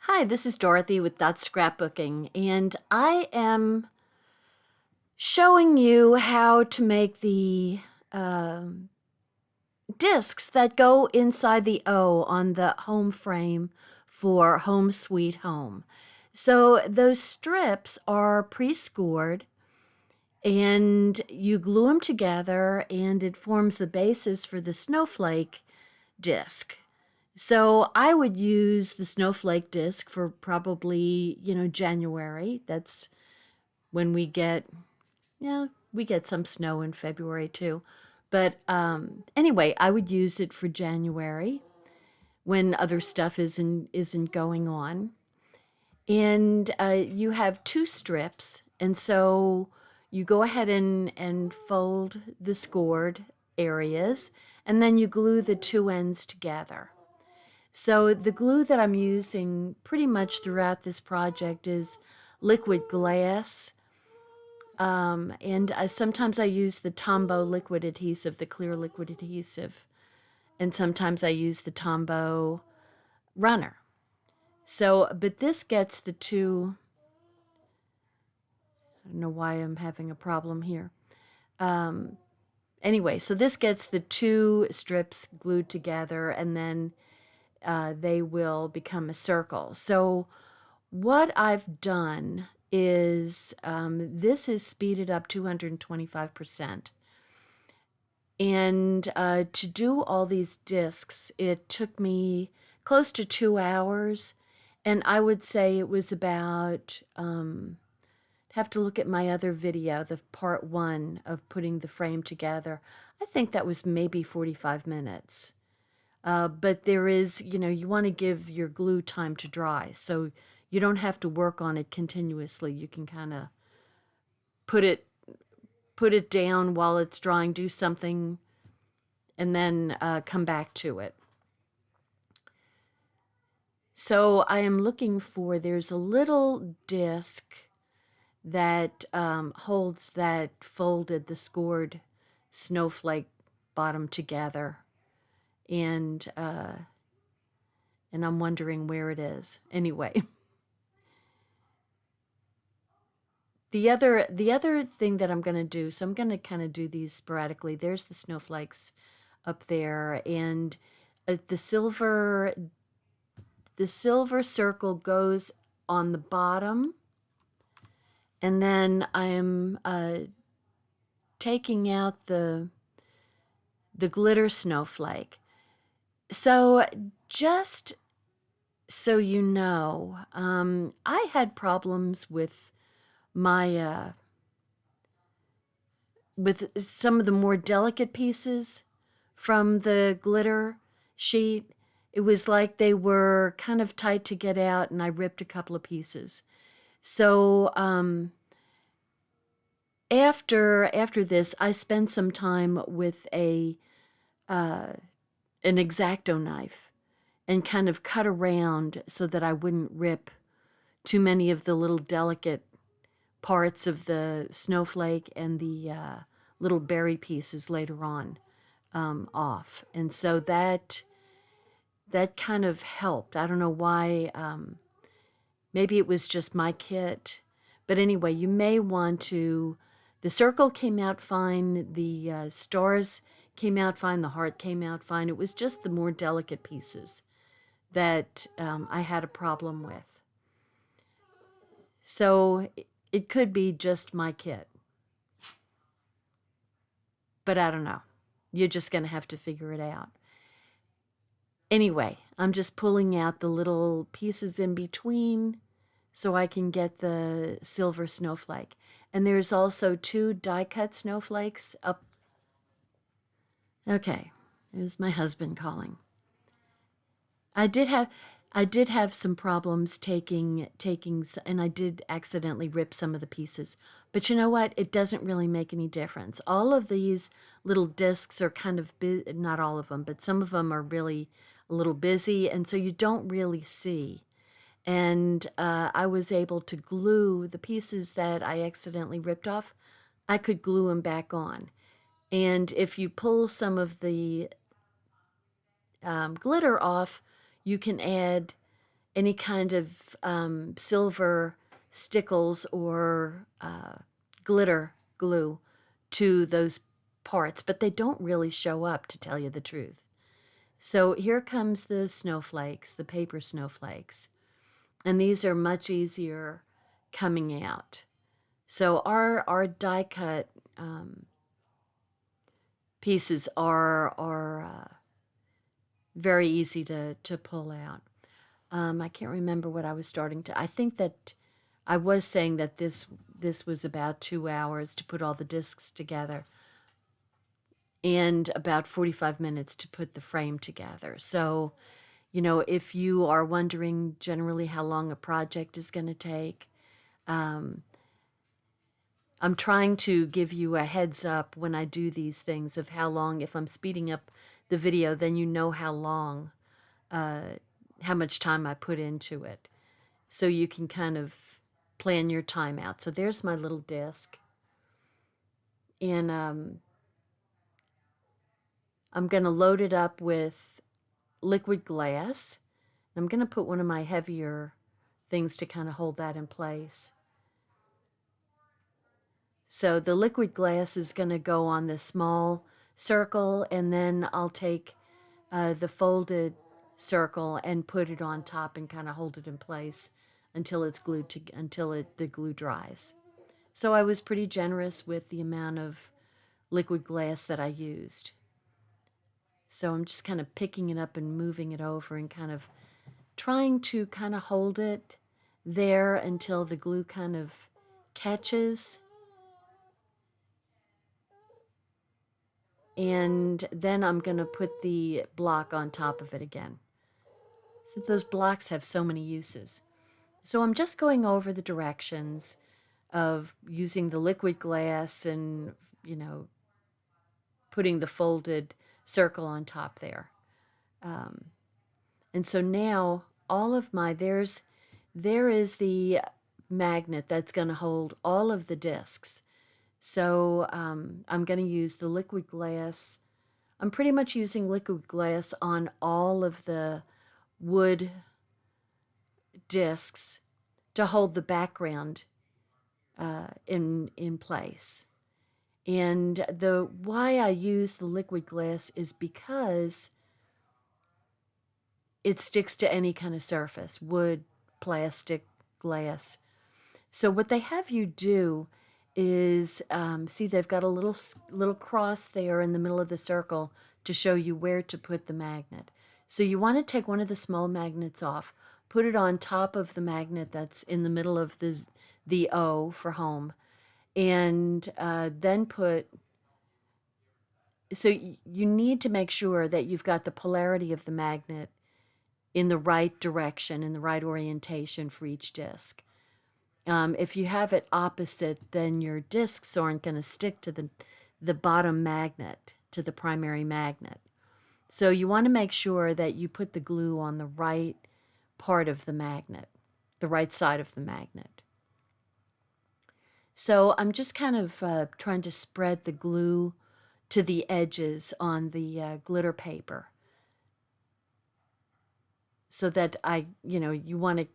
Hi, this is Dorothy with Dot Scrapbooking, and I am showing you how to make the discs that go inside the O on the home frame for Home Sweet Home. So those strips are pre-scored, and you glue them together, and it forms the basis for the snowflake disc. So I would use the snowflake disc for probably, January. That's when we get some snow in February too. But anyway, I would use it for January when other stuff isn't going on. And you have two strips, and so you go ahead and fold the scored areas, and then you glue the two ends together. So the glue that I'm using pretty much throughout this project is liquid glass. And sometimes I use the Tombow liquid adhesive, the clear liquid adhesive. And sometimes I use the Tombow runner. So, but this gets the two, I don't know why I'm having a problem here. Anyway, so this gets the two strips glued together, and then they will become a circle. So what I've done is this is speeded up 225%. And to do all these discs, it took me close to 2 hours. And I would say it was about, have to look at my other video, the part 1 of putting the frame together. I think that was maybe 45 minutes. But there is, you want to give your glue time to dry. So you don't have to work on it continuously. You can kind of put it down while it's drying, do something, and then come back to it. So I am looking for, there's a little disc that holds that folded, the scored snowflake bottom together. And I'm wondering where it is. Anyway. The other thing that I'm going to do, so I'm going to kind of do these sporadically. There's the snowflakes up there, and the silver circle goes on the bottom, and then I'm taking out the glitter snowflake. So just so you know, I had problems with my with some of the more delicate pieces from the glitter sheet. It was like they were kind of tight to get out, and I ripped a couple of pieces. So after this, I spent some time with an X-Acto knife and kind of cut around so that I wouldn't rip too many of the little delicate parts of the snowflake and the little berry pieces later on off. And so that kind of helped. I don't know why. Maybe it was just my kit. But anyway, you may want to, the circle came out fine, the stars came out fine, the heart came out fine. It was just the more delicate pieces that I had a problem with. So it could be just my kit. But I don't know. You're just going to have to figure it out. Anyway, I'm just pulling out the little pieces in between so I can get the silver snowflake. And there's also 2 die-cut snowflakes up. Okay, there's my husband calling. I did have some problems taking, and I did accidentally rip some of the pieces. But you know what? It doesn't really make any difference. All of these little discs are kind of, not all of them, but some of them are really a little busy, and so you don't really see. And I was able to glue the pieces that I accidentally ripped off. I could glue them back on. And if you pull some of the glitter off, you can add any kind of silver stickles or glitter glue to those parts, but they don't really show up, to tell you the truth. So here comes the snowflakes, the paper snowflakes, and these are much easier coming out. So our die cut pieces are very easy to pull out. I can't remember what I was starting to. I think that I was saying that this was about 2 hours to put all the discs together, and about 45 minutes to put the frame together. So, you know, if you are wondering generally how long a project is going to take, I'm trying to give you a heads up when I do these things of how long. If I'm speeding up the video, then you know how long, how much time I put into it. So you can kind of plan your time out. So there's my little disc. And I'm going to load it up with liquid glass. I'm going to put one of my heavier things to kind of hold that in place. So the liquid glass is going to go on the small circle, and then I'll take the folded circle and put it on top and kind of hold it in place until it's glued to the glue dries. So I was pretty generous with the amount of liquid glass that I used. So I'm just kind of picking it up and moving it over and kind of trying to kind of hold it there until the glue kind of catches. And then I'm going to put the block on top of it again. So those blocks have so many uses. So I'm just going over the directions of using the liquid glass and, you know, putting the folded circle on top there. And so now all of my, there is the magnet that's going to hold all of the discs. So I'm going to use the liquid glass. I'm pretty much using liquid glass on all of the wood discs to hold the background in place. And the why I use the liquid glass is because it sticks to any kind of surface, wood, plastic, glass. So what they have you do is, see, they've got a little cross there in the middle of the circle to show you where to put the magnet. So you want to take one of the small magnets off, put it on top of the magnet that's in the middle of the O for home, and then put, so you need to make sure that you've got the polarity of the magnet in the right direction, in the right orientation for each disc. If you have it opposite, then your discs aren't going to stick to the bottom magnet, to the primary magnet. So you want to make sure that you put the glue on the right part of the magnet, the right side of the magnet. So I'm just kind of trying to spread the glue to the edges on the glitter paper so that you want to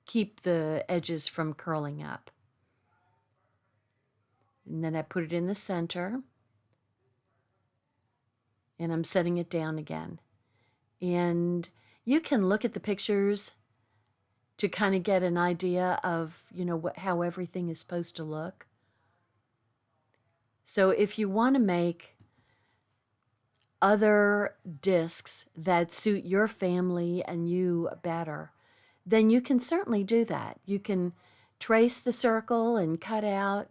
keep the edges from curling up. And then I put it in the center, and I'm setting it down again. And you can look at the pictures to kind of get an idea of, how everything is supposed to look. So if you want to make other discs that suit your family and you better, then you can certainly do that. You can trace the circle and cut out,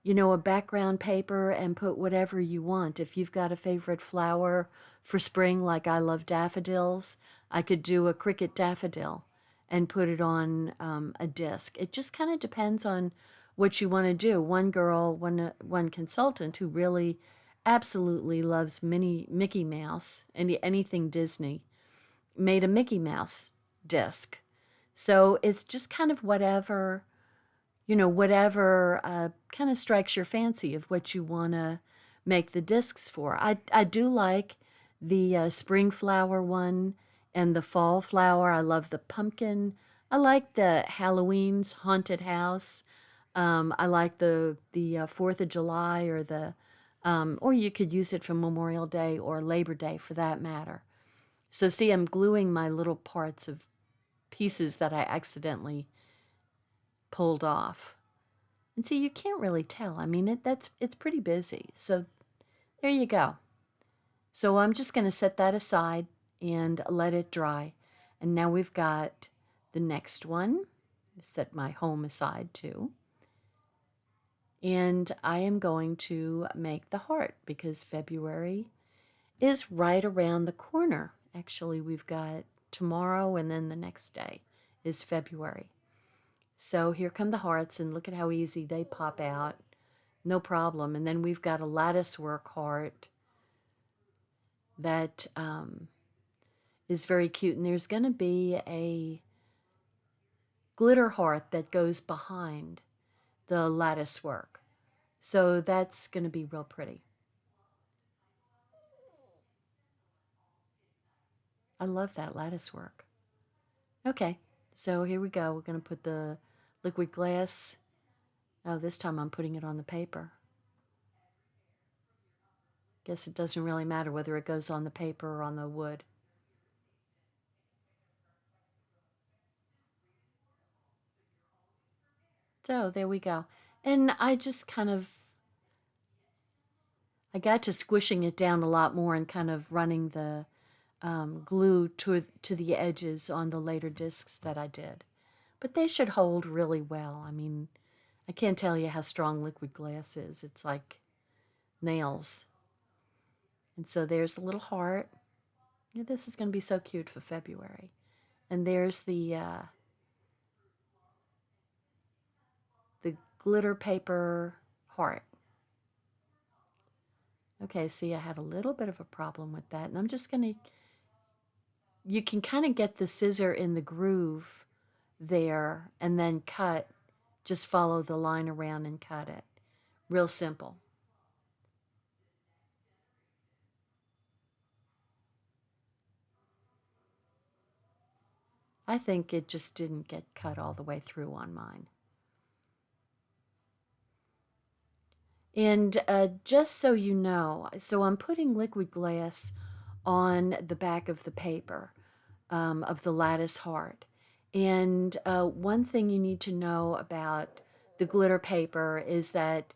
a background paper and put whatever you want. If you've got a favorite flower for spring, like I love daffodils, I could do a cricket daffodil and put it on a disc. It just kind of depends on what you want to do. One consultant who really absolutely loves Mickey Mouse, anything Disney, made a Mickey Mouse disc. So it's just kind of whatever kind of strikes your fancy of what you want to make the discs for. I do like the spring flower one and the fall flower. I love the pumpkin. I like the Halloween's haunted house. I like the 4th of July or you could use it for Memorial Day or Labor Day for that matter. So see, I'm gluing my little parts of pieces that I accidentally pulled off. And see, you can't really tell. I mean, it's pretty busy. So there you go. So I'm just going to set that aside and let it dry. And now we've got the next one. Set my home aside too. And I am going to make the heart because February is right around the corner. Actually, we've got tomorrow and then the next day is February. So here come the hearts, and look at how easy they pop out. No problem. And then we've got a lattice work heart that is very cute. And there's going to be a glitter heart that goes behind the lattice work. So that's going to be real pretty. I love that lattice work. Okay, so here we go. We're going to put the liquid glass. Oh, this time I'm putting it on the paper. Guess it doesn't really matter whether it goes on the paper or on the wood. So there we go. And I just I got to squishing it down a lot more and kind of running the glue to the edges on the later discs that I did. But they should hold really well. I mean, I can't tell you how strong liquid glass is. It's like nails. And so there's the little heart. Yeah, this is going to be so cute for February. And there's the glitter paper heart. Okay, see, I had a little bit of a problem with that. And I'm just going to, you can kind of get the scissor in the groove there and then cut. Just follow the line around and cut it. Real simple. I think it just didn't get cut all the way through on mine. And just so you know, so I'm putting liquid glass on the back of the paper of the lattice heart. And one thing you need to know about the glitter paper is that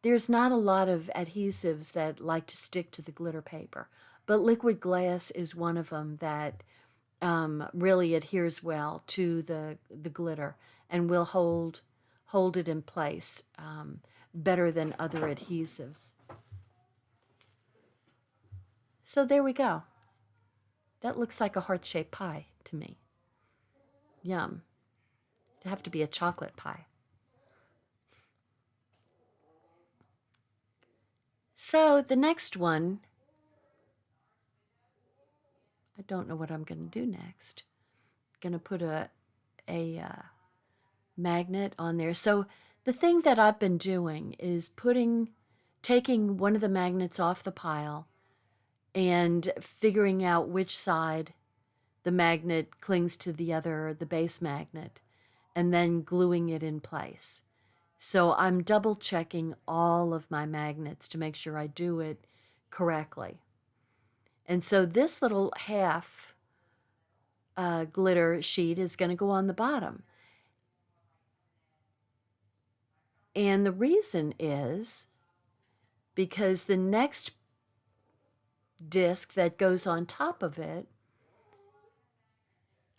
there's not a lot of adhesives that like to stick to the glitter paper, but liquid glass is one of them that really adheres well to the glitter and will hold it in place better than other adhesives. So there we go. That looks like a heart-shaped pie to me. Yum. It'd have to be a chocolate pie. So the next one, I don't know what I'm going to do next. I'm going to put a magnet on there. So the thing that I've been doing is taking one of the magnets off the pile and figuring out which side the magnet clings to the base magnet, and then gluing it in place. So I'm double checking all of my magnets to make sure I do it correctly. And so this little half glitter sheet is going to go on the bottom. And the reason is because the next disc that goes on top of it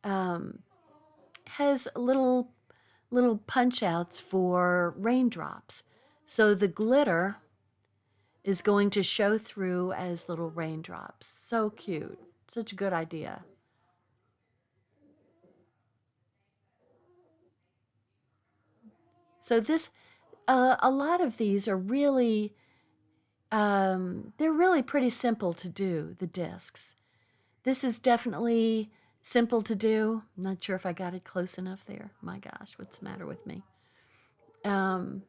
has little punch outs for raindrops. So the glitter is going to show through as little raindrops. So cute. Such a good idea. So this, a lot of these are really, they're really pretty simple to do, the discs. This is definitely simple to do. I'm not sure if I got it close enough there. My gosh, what's the matter with me? And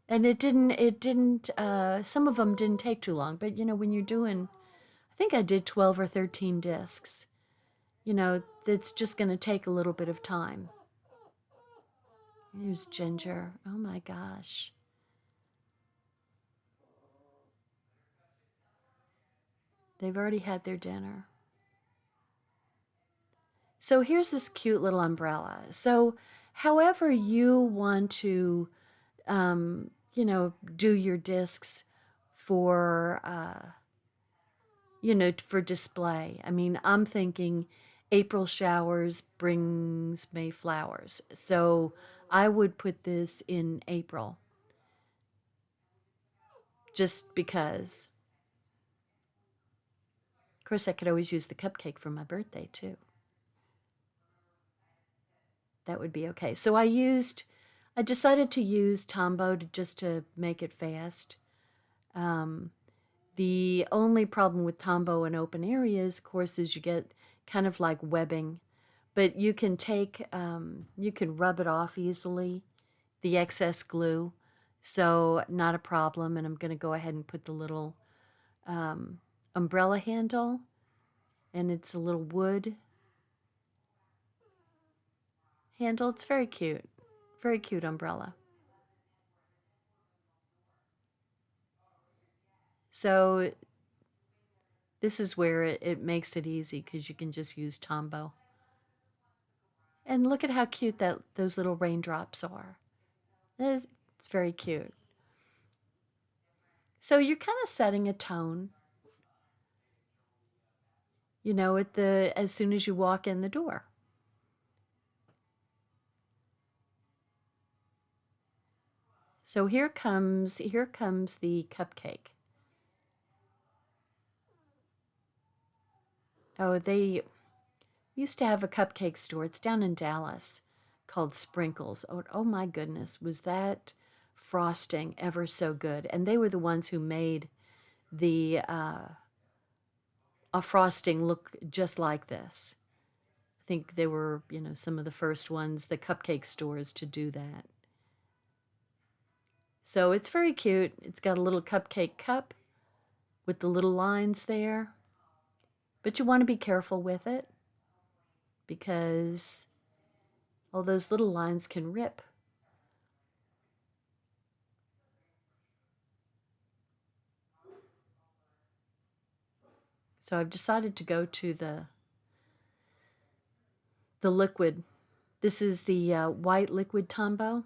it didn't, some of them didn't take too long, but you know, when you're doing, I think I did 12 or 13 discs. You know, that's just going to take a little bit of time. Here's Ginger. Oh my gosh. They've already had their dinner. So here's this cute little umbrella. So however you want to, you know, do your discs for, you know, for display. I mean, I'm thinking April showers brings May flowers. So I would put this in April. Just because. Of course, I could always use the cupcake for my birthday too. That would be okay. So I decided to use Tombow just to make it fast. The only problem with Tombow in open areas, of course, is you get kind of like webbing. But you can you can rub it off easily, the excess glue. So not a problem. And I'm going to go ahead and put the little umbrella handle. And it's a little wood handle. It's very cute. Very cute umbrella. So this is where it makes it easy because you can just use Tombow. And look at how cute those little raindrops are. It's very cute. So you're kind of setting a tone, you know, as soon as you walk in the door. So here comes the cupcake. Oh, they used to have a cupcake store. It's down in Dallas called Sprinkles. Oh my goodness, was that frosting ever so good? And they were the ones who made the a frosting look just like this. I think they were, you know, some of the first ones, the cupcake stores, to do that. So it's very cute. It's got a little cupcake cup with the little lines there. But you want to be careful with it because all those little lines can rip. So I've decided to go to the liquid. This is the white liquid Tombow.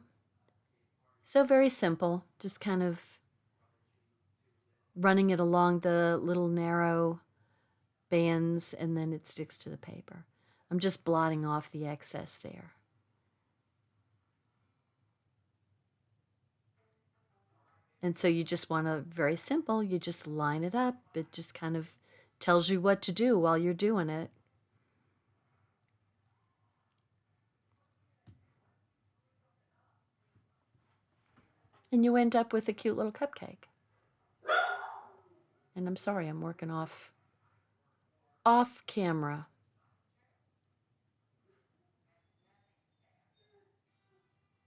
So very simple, just kind of running it along the little narrow bands and then it sticks to the paper. I'm just blotting off the excess there. And so you just want to, very simple, you just line it up. It just kind of tells you what to do while you're doing it. And you end up with a cute little cupcake. And I'm sorry, I'm working off camera.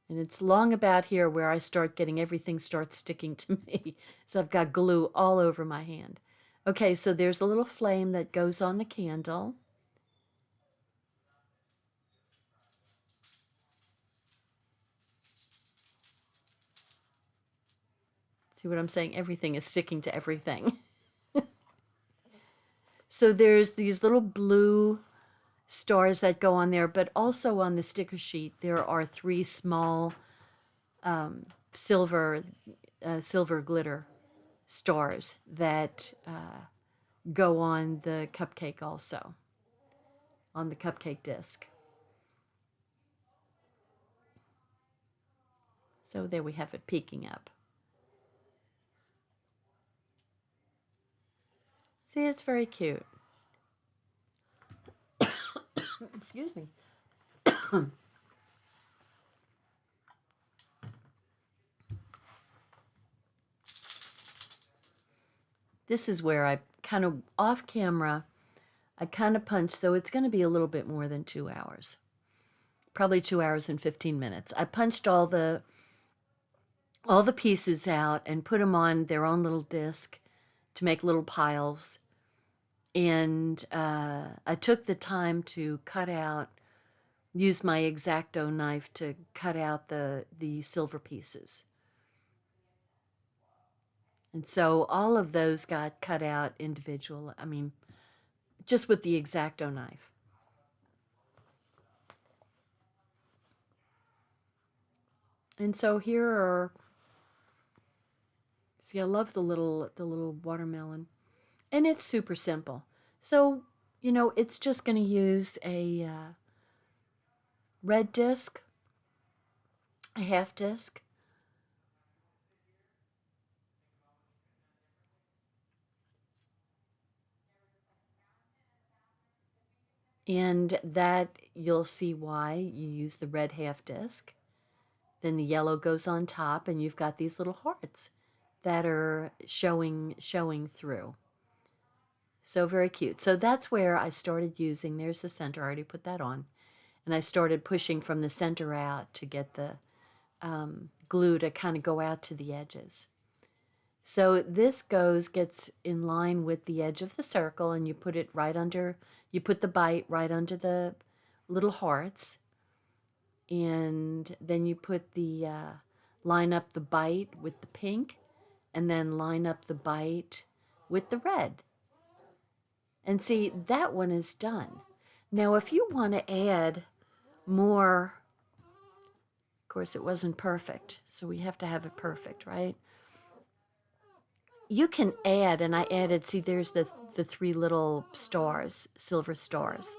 And it's long about here where I start getting everything starts sticking to me. So I've got glue all over my hand. Okay, so there's a little flame that goes on the candle. See what I'm saying? Everything is sticking to everything. So there's these little blue stars that go on there, but also on the sticker sheet there are 3 small silver glitter stars that go on the cupcake also, on the cupcake disc. So there we have it peeking up. See, it's very cute. Excuse me. This is where I kind of, off camera, I kind of punch, so it's going to be a little bit more than 2 hours. Probably 2 hours and 15 minutes. I punched all the pieces out and put them on their own little disc to make little piles. And I took the time to use my X-Acto knife to cut out the silver pieces. And so all of those got cut out individual. I mean, just with the X-Acto knife. And so here are, see, I love the little watermelon. And it's super simple. So, you know, it's just going to use a red disc, a half disc, and that you'll see why you use the red half disc. Then the yellow goes on top, and you've got these little hearts that are showing through. So very cute. So that's where I started using, there's the center, I already put that on. And I started pushing from the center out to get the glue to kind of go out to the edges. So this gets in line with the edge of the circle, and you put it right under, you put the bite right under the little hearts, and then you put the, line up the bite with the pink, and then line up the bite with the red. And see, that one is done. Now, if you want to add more, of course, it wasn't perfect, so we have to have it perfect, right? You can add, and I added, see, there's the three little stars, silver stars.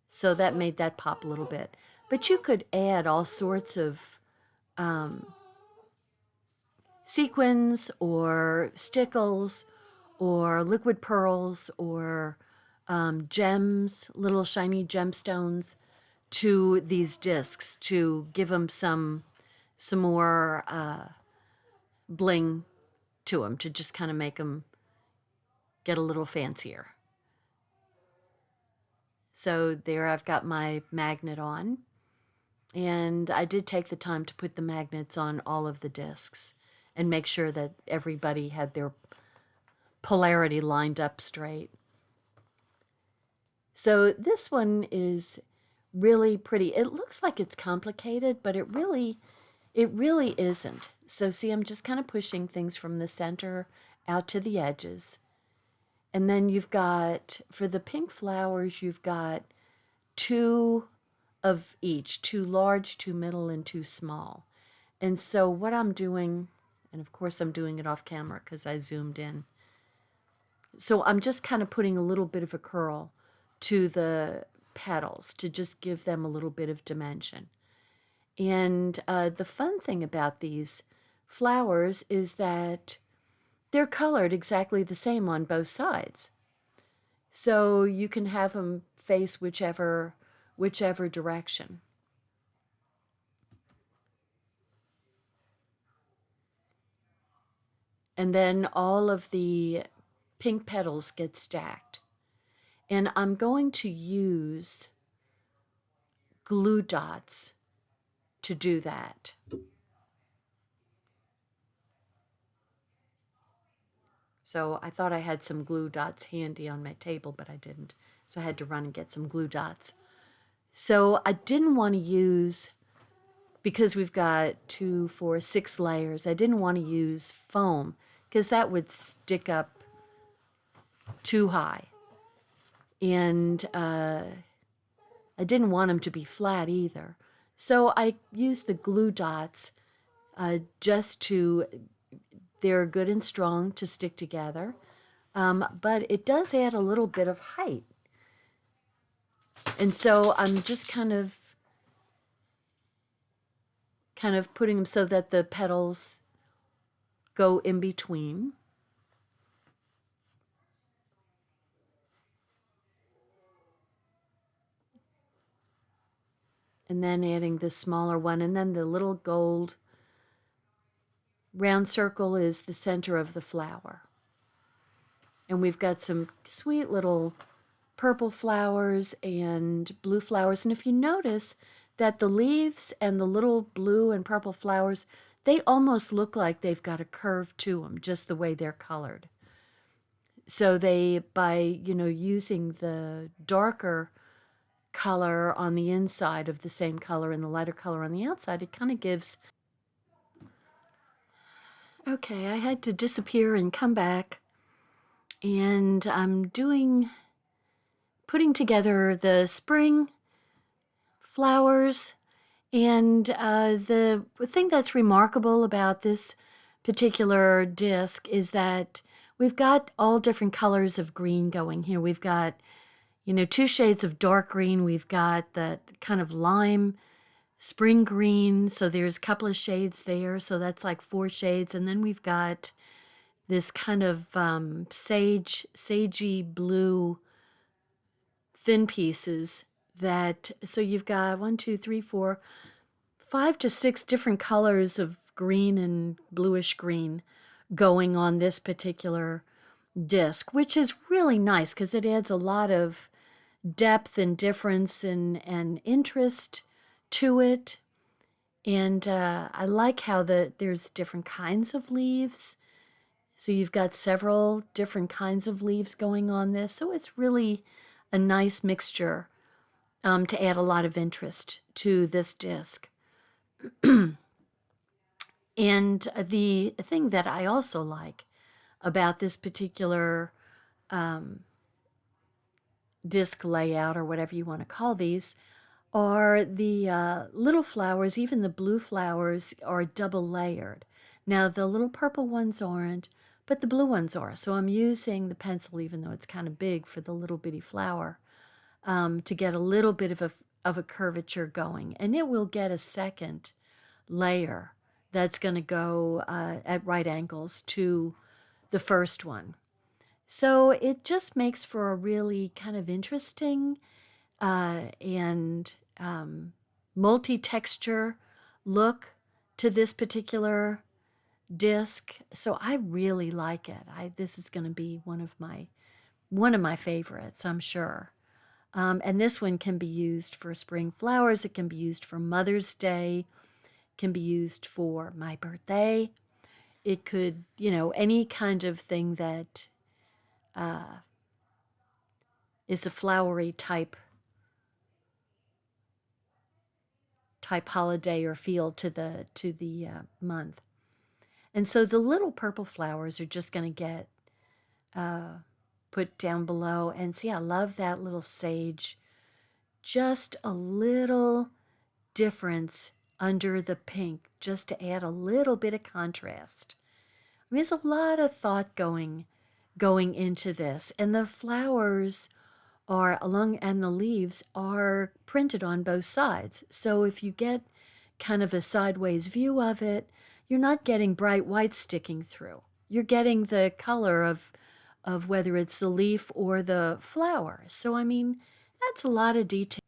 So that made that pop a little bit. But you could add all sorts of sequins or stickles or liquid pearls or gems, little shiny gemstones to these discs to give them some more bling to them, to just kind of make them get a little fancier. So there I've got my magnet on, and I did take the time to put the magnets on all of the discs and make sure that everybody had their polarity lined up straight. So this one is really pretty. It looks like it's complicated, but it really isn't. So see, I'm just kind of pushing things from the center out to the edges. And then you've got, for the pink flowers, you've got two of each, two large, two middle, and two small. And so what I'm doing, and of course I'm doing it off camera because I zoomed in. So I'm just kind of putting a little bit of a curl to the petals to just give them a little bit of dimension. And the fun thing about these flowers is that they're colored exactly the same on both sides. So you can have them face whichever direction. And then all of the pink petals get stacked. And I'm going to use glue dots to do that. So I thought I had some glue dots handy on my table, but I didn't. So I had to run and get some glue dots. So I didn't want to use, because we've got 2, 4, 6 layers, I didn't want to use foam because that would stick up too high. And I didn't want them to be flat either. So I used the glue dots just to, they're good and strong to stick together, but it does add a little bit of height. And so I'm just kind of putting them so that the petals go in between. And then adding the smaller one, and then the little gold round circle is the center of the flower. And we've got some sweet little purple flowers and blue flowers. And if you notice that the leaves and the little blue and purple flowers, they almost look like they've got a curve to them, just the way they're colored. So they, by, using the darker color on the inside of the same color and the lighter color on the outside, it kind of gives... Okay, I had to disappear and come back, and I'm putting together the spring flowers. And the thing that's remarkable about this particular disc is that we've got all different colors of green going here. We've got, 2 shades of dark green. We've got the kind of lime spring green. So there's a couple of shades there. So that's like 4 shades. And then we've got this kind of sagey blue thin pieces so you've got 1, 2, 3, 4, 5 to 6 different colors of green and bluish green going on this particular disc, which is really nice because it adds a lot of depth and difference and interest to it. And I like how there's different kinds of leaves. So you've got several different kinds of leaves going on this. So it's really a nice mixture to add a lot of interest to this disc. And the thing that I also like about this particular disc layout, or whatever you want to call these, are the little flowers. Even the blue flowers are double layered. Now the little purple ones aren't, but the blue ones are. So I'm using the pencil, even though it's kind of big for the little bitty flower, to get a little bit of a curvature going. And it will get a second layer that's going to go at right angles to the first one. So it just makes for a really kind of interesting and multi-texture look to this particular disc. So I really like it. This is going to be one of my favorites, I'm sure. And this one can be used for spring flowers. It can be used for Mother's Day. Can be used for my birthday. It could, any kind of thing that is a flowery type holiday or feel to the month. And so the little purple flowers are just going to get put down below. And see, I love that little sage. Just a little difference under the pink, just to add a little bit of contrast. I mean, there's a lot of thought going into this, and the flowers and the leaves are printed on both sides. So if you get kind of a sideways view of it, you're not getting bright white sticking through. You're getting the color of whether it's the leaf or the flower. So I mean, that's a lot of detail.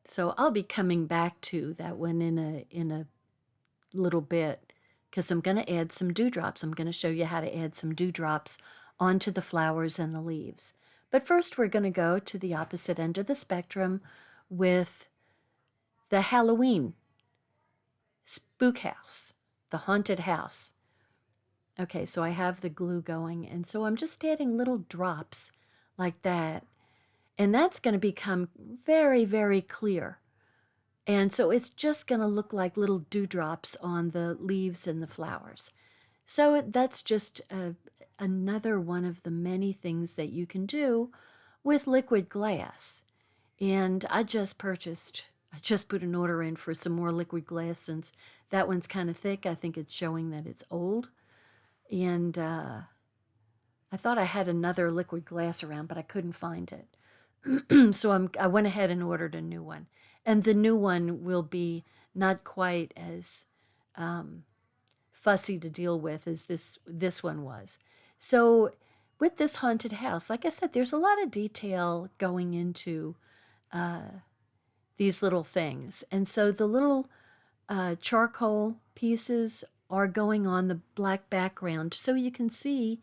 So I'll be coming back to that one in a little bit, because I'm going to add some dewdrops. I'm going to show you how to add some dewdrops onto the flowers and the leaves. But first we're going to go to the opposite end of the spectrum with the Halloween spook house, the haunted house. Okay, so I have the glue going, and so I'm just adding little drops like that. And that's going to become very, very clear. And so it's just going to look like little dewdrops on the leaves and the flowers. So that's just another one of the many things that you can do with liquid glass. And I just put an order in for some more liquid glass, since that one's kind of thick. I think it's showing that it's old. And I thought I had another liquid glass around, but I couldn't find it. So I went ahead and ordered a new one. And the new one will be not quite as fussy to deal with as this one was. So with this haunted house, like I said, there's a lot of detail going into these little things. And so the little charcoal pieces are going on the black background, so you can see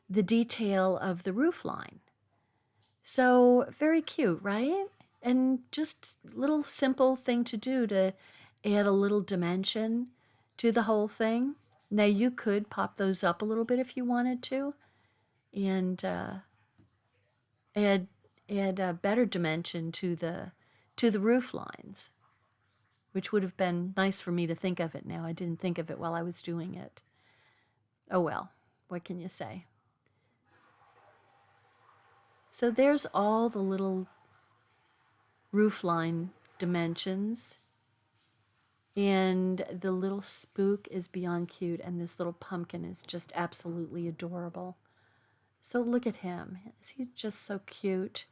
the detail of the roof line. So very cute, right? And just little simple thing to do to add a little dimension to the whole thing. Now you could pop those up a little bit if you wanted to, and add a better dimension to the roof lines, which would have been nice for me to think of it now. I didn't think of it while I was doing it. Oh well, what can you say? So there's all the little roof line dimensions. And the little spook is beyond cute, and this little pumpkin is just absolutely adorable. So look at him. He's just so cute.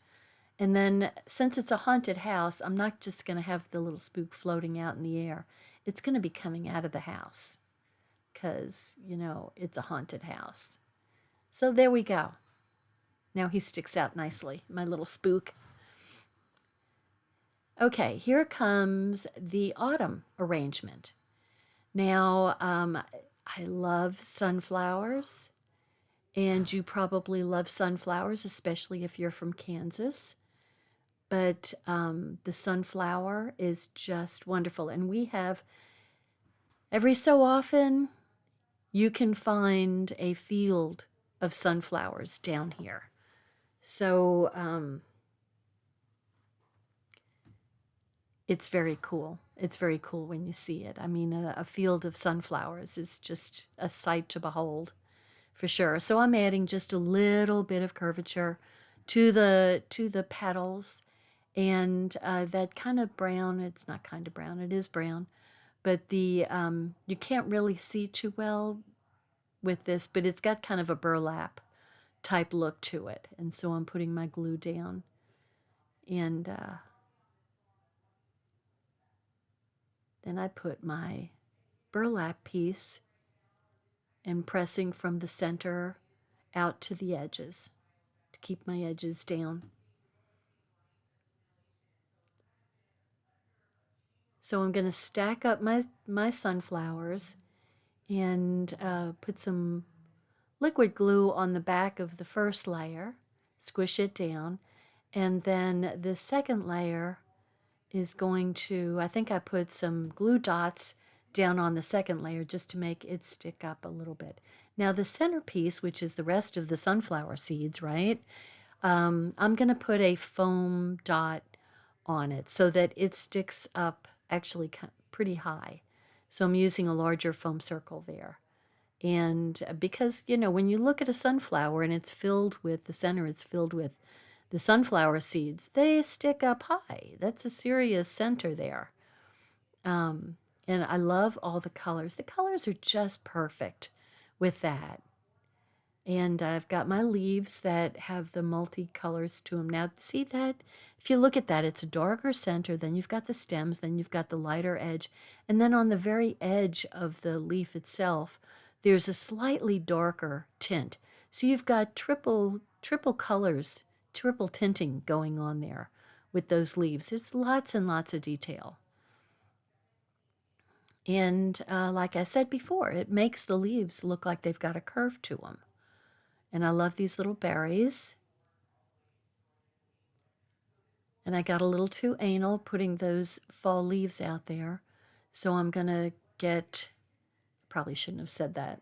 And then since it's a haunted house, I'm not just going to have the little spook floating out in the air. It's going to be coming out of the house because, you know, it's a haunted house. So there we go. Now he sticks out nicely, my little spook. Okay, here comes the autumn arrangement. Now, I love sunflowers, and you probably love sunflowers, especially if you're from Kansas. But the sunflower is just wonderful. And we have, every so often, you can find a field of sunflowers down here. So it's very cool. It's very cool when you see it. I mean, a field of sunflowers is just a sight to behold, for sure. So I'm adding just a little bit of curvature to the petals, and that kind of brown. It's not kind of brown. It is brown, but the you can't really see too well with this, but it's got kind of a burlap type look to it. And so I'm putting my glue down, and then I put my burlap piece and pressing from the center out to the edges to keep my edges down. So I'm going to stack up my sunflowers and put some liquid glue on the back of the first layer, squish it down, and then the second layer is going to, I think I put some glue dots down on the second layer just to make it stick up a little bit. Now the centerpiece, which is the rest of the sunflower seeds, right? I'm going to put a foam dot on it so that it sticks up actually pretty high. So I'm using a larger foam circle there. And because, you know, when you look at a sunflower and it's filled with, the center is filled with the sunflower seeds, they stick up high. That's a serious center there. And I love all the colors. The colors are just perfect with that. And I've got my leaves that have the multi-colors to them. Now, see that? If you look at that, it's a darker center, then you've got the stems, then you've got the lighter edge, and then on the very edge of the leaf itself, there's a slightly darker tint. So you've got triple colors, triple tinting going on there with those leaves. It's lots and lots of detail. And like I said before, it makes the leaves look like they've got a curve to them. And I love these little berries. And I got a little too anal putting those fall leaves out there. So I'm going to get, probably shouldn't have said that,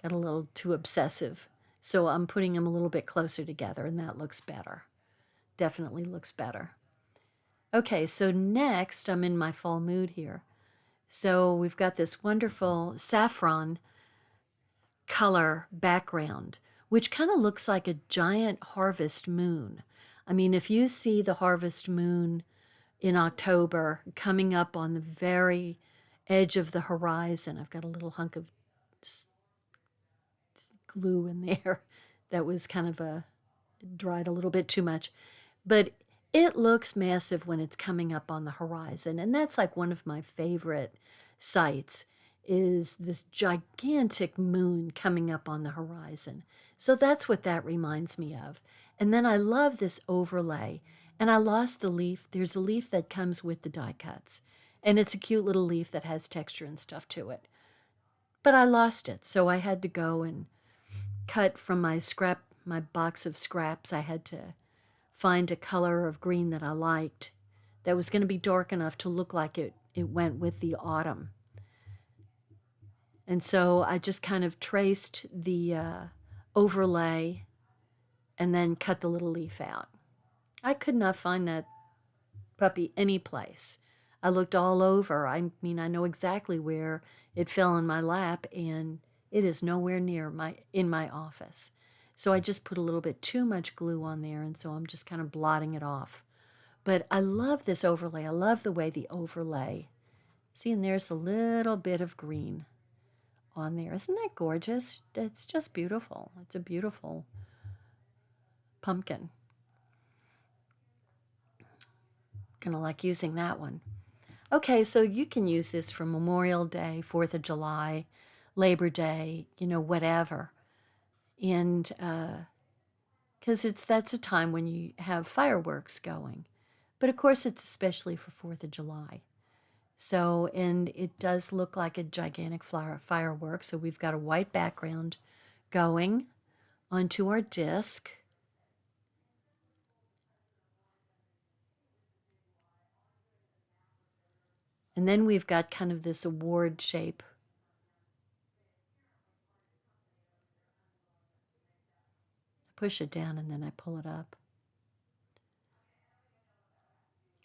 got a little too obsessive. So I'm putting them a little bit closer together, and that looks better. Definitely looks better. Okay, so next I'm in my fall mood here. So we've got this wonderful saffron color background, which kind of looks like a giant harvest moon. I mean, if you see the harvest moon in October coming up on the very edge of the horizon, I've got a little hunk of glue in there that was kind of dried a little bit too much, but it looks massive when it's coming up on the horizon. And that's like one of my favorite sights, is this gigantic moon coming up on the horizon. So that's what that reminds me of. And then I love this overlay. And I lost the leaf. There's a leaf that comes with the die cuts, and it's a cute little leaf that has texture and stuff to it. But I lost it, so I had to go and cut from my box of scraps. I had to find a color of green that I liked that was going to be dark enough to look like it went with the autumn. And so I just kind of traced the overlay and then cut the little leaf out. I could not find that puppy anyplace. I looked all over. I mean, I know exactly where it fell in my lap, and it is nowhere near in my office. So I just put a little bit too much glue on there, and so I'm just kind of blotting it off. But I love this overlay. I love the way the overlay. See, and there's a little bit of green on there. Isn't that gorgeous? It's just beautiful. It's a beautiful pumpkin. Gonna like using that one. Okay, so you can use this for Memorial Day, 4th of July, Labor Day, whatever. And because that's a time when you have fireworks going. But of course, it's especially for 4th of July. So, and it does look like a gigantic firework. So we've got a white background going onto our disc. And then we've got kind of this award shape. I push it down and then I pull it up.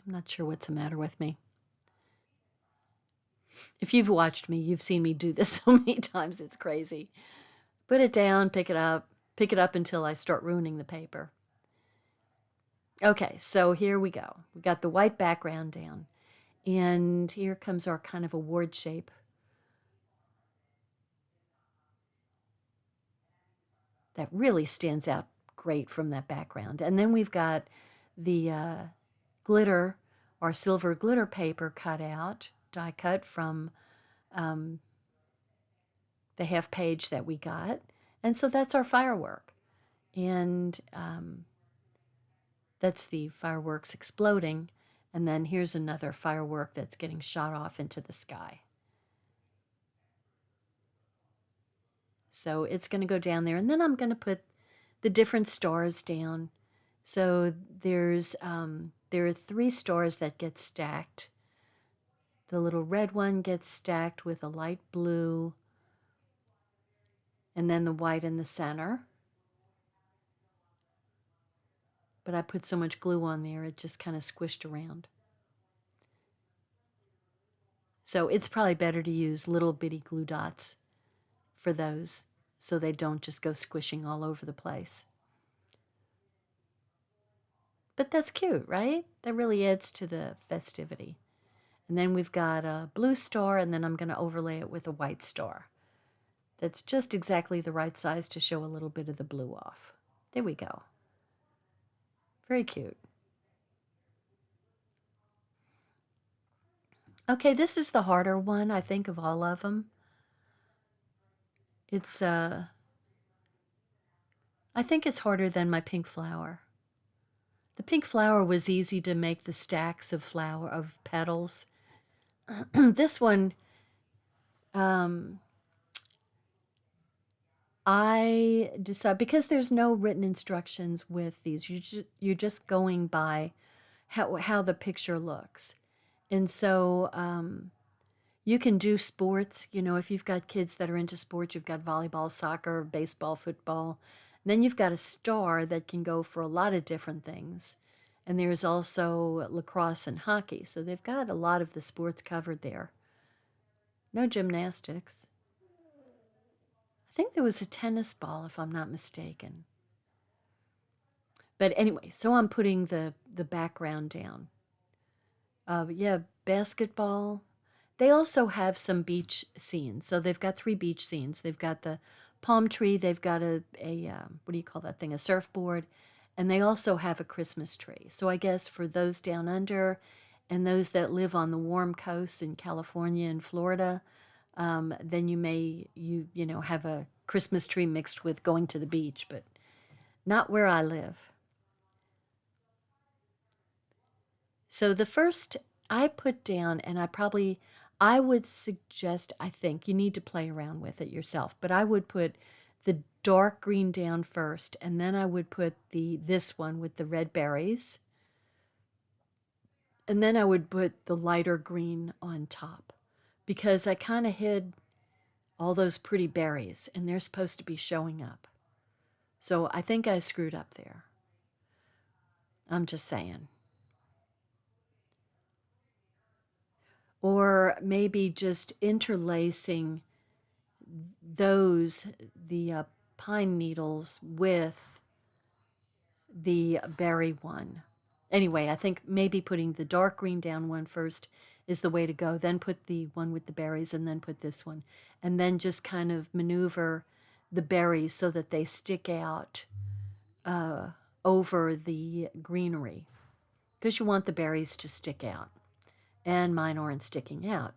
I'm not sure what's the matter with me. If you've watched me, you've seen me do this so many times, it's crazy. Put it down, pick it up until I start ruining the paper. Okay, so here we go. We got the white background down. And here comes our kind of award shape. That really stands out great from that background. And then we've got the glitter, our silver glitter paper cut out, die cut from the half page that we got. And so that's our firework. And that's the fireworks exploding. And then here's another firework that's getting shot off into the sky. So it's going to go down there. And then I'm going to put the different stars down. So there are 3 stars that get stacked. The little red one gets stacked with a light blue, and then the white in the center. But I put so much glue on there, it just kind of squished around. So it's probably better to use little bitty glue dots for those so they don't just go squishing all over the place. But that's cute, right? That really adds to the festivity. And then we've got a blue star, and then I'm going to overlay it with a white star. That's just exactly the right size to show a little bit of the blue off. There we go. Very cute. Okay, this is the harder one, I think, of all of them. It's, I think it's harder than my pink flower. The pink flower was easy to make the stacks of petals. This one, I decide, because there's no written instructions with these, you're just going by how the picture looks. And so you can do sports, if you've got kids that are into sports, you've got volleyball, soccer, baseball, football. And then you've got a star that can go for a lot of different things. And there's also lacrosse and hockey. So they've got a lot of the sports covered there. No gymnastics. I think there was a tennis ball, if I'm not mistaken. But anyway, so I'm putting the background down. Yeah, basketball. They also have some beach scenes. So they've got 3 beach scenes. They've got the palm tree. They've got a what do you call that thing? A surfboard. And they also have a Christmas tree. So I guess for those down under and those that live on the warm coast in California and Florida, then you may, have a Christmas tree mixed with going to the beach, but not where I live. So the first I put down, and I would suggest, I think, you need to play around with it yourself, but I would put the dark green down first, and then I would put this one with the red berries, and then I would put the lighter green on top, because I kind of hid all those pretty berries, and they're supposed to be showing up. So I think I screwed up there. I'm just saying. Or maybe just interlacing the pine needles with the berry one. Anyway, I think maybe putting the dark green down one first is the way to go. Then put the one with the berries and then put this one. And then just kind of maneuver the berries so that they stick out over the greenery. Because you want the berries to stick out. And mine aren't sticking out.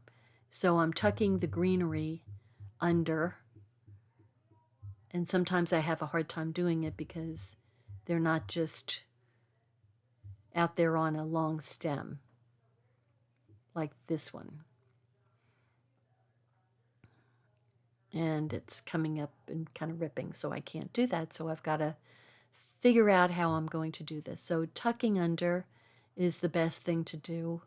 So I'm tucking the greenery under. And sometimes I have a hard time doing it because they're not just out there on a long stem like this one. And it's coming up and kind of ripping, so I can't do that. So I've got to figure out how I'm going to do this. So tucking under is the best thing to do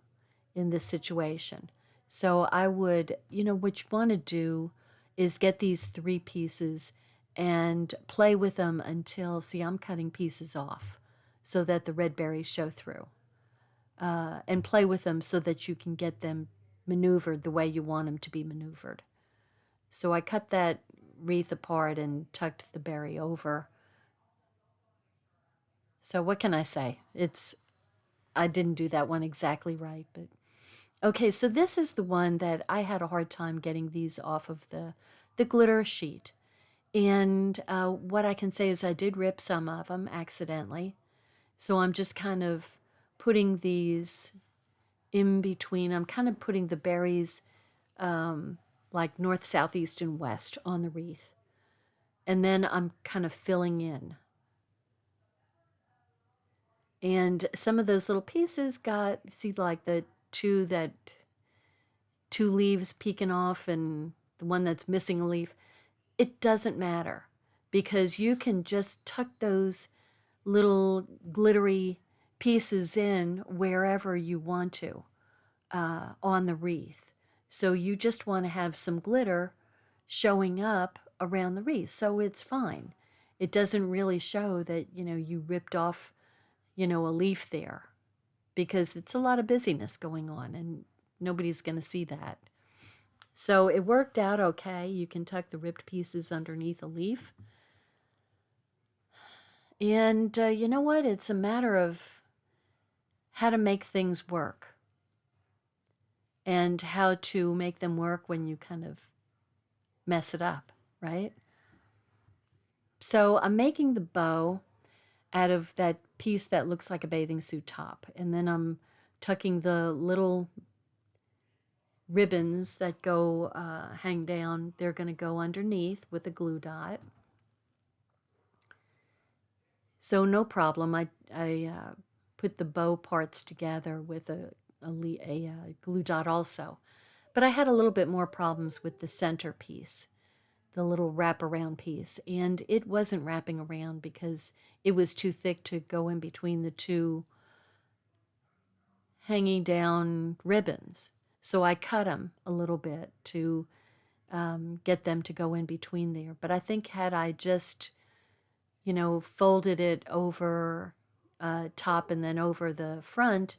in this situation. So I would, what you want to do is get these 3 pieces and play with them until, see, I'm cutting pieces off so that the red berries show through. And play with them so that you can get them maneuvered the way you want them to be maneuvered. So I cut that wreath apart and tucked the berry over. So what can I say? I didn't do that one exactly right, but okay, so this is the one that I had a hard time getting these off of the glitter sheet. And what I can say is I did rip some of them accidentally. So I'm just kind of putting these in between. I'm kind of putting the berries like north, south, east, and west on the wreath. And then I'm kind of filling in. And some of those little pieces got, see, like the two leaves peeking off and the one that's missing a leaf. It doesn't matter because you can just tuck those little glittery pieces in wherever you want to on the wreath. So you just want to have some glitter showing up around the wreath. So it's fine. It doesn't really show that, you ripped off, a leaf there because it's a lot of busyness going on and nobody's going to see that. So it worked out okay. You can tuck the ripped pieces underneath a leaf. And you know what? It's a matter of how to make things work and how to make them work when you kind of mess it up, right? So I'm making the bow out of that piece that looks like a bathing suit top. And then I'm tucking the little ribbons that go hang down. They're going to go underneath with a glue dot. So no problem. I put the bow parts together with a glue dot also. But I had a little bit more problems with the center piece, the little wraparound piece. And it wasn't wrapping around because it was too thick to go in between the two hanging down ribbons. So I cut them a little bit to get them to go in between there. But I think had I just, folded it over top and then over the front,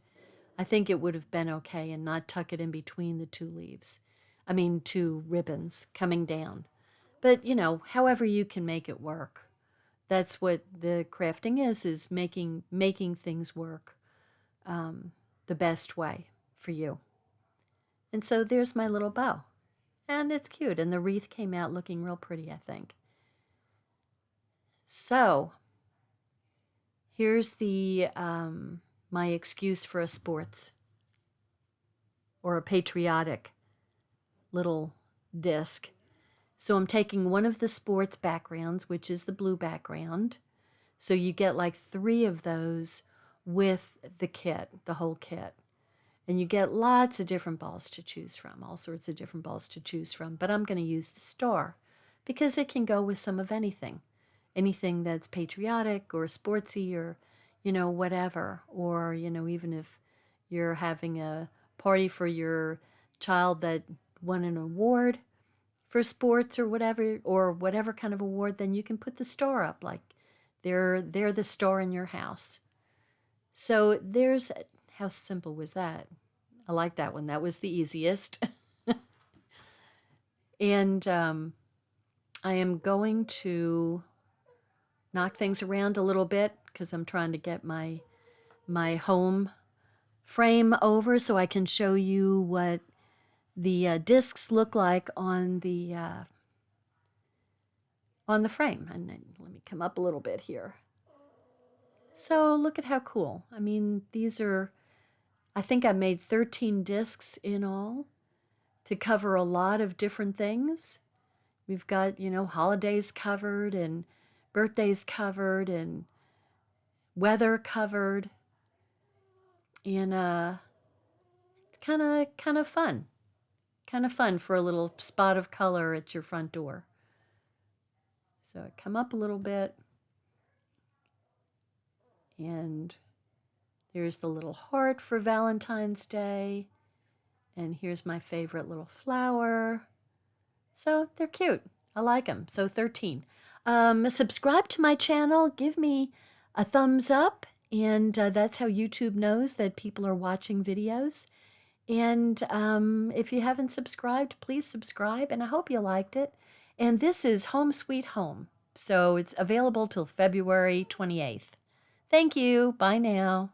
I think it would have been okay and not tuck it in between the two ribbons coming down. But, however you can make it work. That's what the crafting is making things work the best way for you. And so there's my little bow. And it's cute. And the wreath came out looking real pretty, I think. So here's the my excuse for a sports or a patriotic little disc. So I'm taking one of the sports backgrounds, which is the blue background. So you get like 3 of those with the kit, the whole kit. And you get lots of different balls to choose from, all sorts of different balls to choose from. But I'm going to use the star because it can go with some of anything. Anything that's patriotic or sportsy or, whatever. Or, even if you're having a party for your child that won an award for sports or whatever kind of award, then you can put the star up like they're the star in your house. So there's, how simple was that? I like that one. That was the easiest. And I am going to knock things around a little bit because I'm trying to get my home frame over so I can show you what the discs look like on the frame. And then let me come up a little bit here. So look at how cool. I mean, these are, I think I made 13 discs in all to cover a lot of different things. We've got, holidays covered and birthdays covered and weather covered. And it's kind of fun. Kind of fun for a little spot of color at your front door. So I come up a little bit. And there's the little heart for Valentine's Day. And here's my favorite little flower. So they're cute. I like them. So 13. Subscribe to my channel. Give me a thumbs up. And that's how YouTube knows that people are watching videos. And if you haven't subscribed, please subscribe. And I hope you liked it. And this is Home Sweet Home. So it's available till February 28th. Thank you. Bye now.